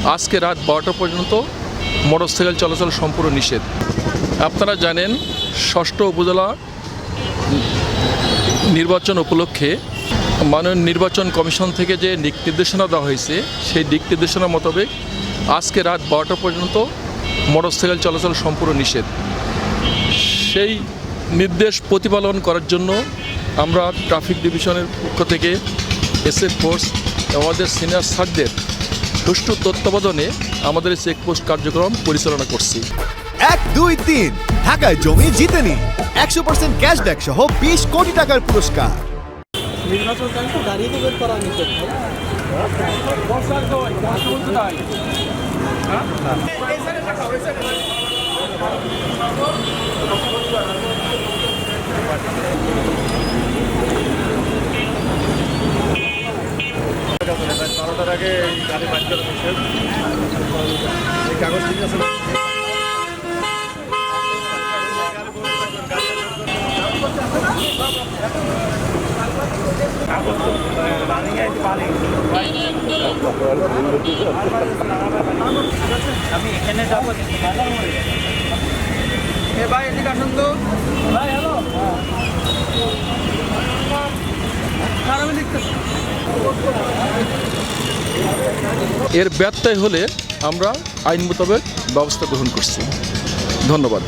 আজকে রাত 12টা পর্যন্ত মোটরসাইকেল চলাচল সম্পূর্ণ নিষেধ। আপনারা জানেন, ষষ্ঠ উপজেলা নির্বাচন উপলক্ষে মাননীয় নির্বাচন কমিশন থেকে যে দিক নির্দেশনা দেওয়া হয়েছে, সেই দিক নির্দেশনা মোতাবেক আজকে রাত 12টা পর্যন্ত মোটরসাইকেল চলাচল সম্পূর্ণ নিষেধ। সেই নির্দেশ প্রতিপালন করার জন্য আমরা ট্রাফিক ডিভিশনের পক্ষ থেকে এসএফ ফোর্স আমাদের সিনিয়র স্যারদের সুষ্ঠু তত্ত্বাবধানে আমাদের এই চেকপোস্ট কার্যক্রম পরিচালনা করছি। 1, 2, 3 ঢাকায় জমি জিতে নিন 100% ক্যাশব্যাক সহ 20 কোটি টাকার পুরস্কার। নির্বাচন তো গাড়ি বের করা নিতে আগে গাড়ি বাইক করা কাগজ ঠিক আছে। আমি এখানে যাবো। ভাই এদিকে আসুন তো ভাই। হ্যালো, আমি দেখতেছি। এর ব্যত্যয় হলে আমরা আইন মোতাবেক ব্যবস্থা গ্রহণ করছি। ধন্যবাদ।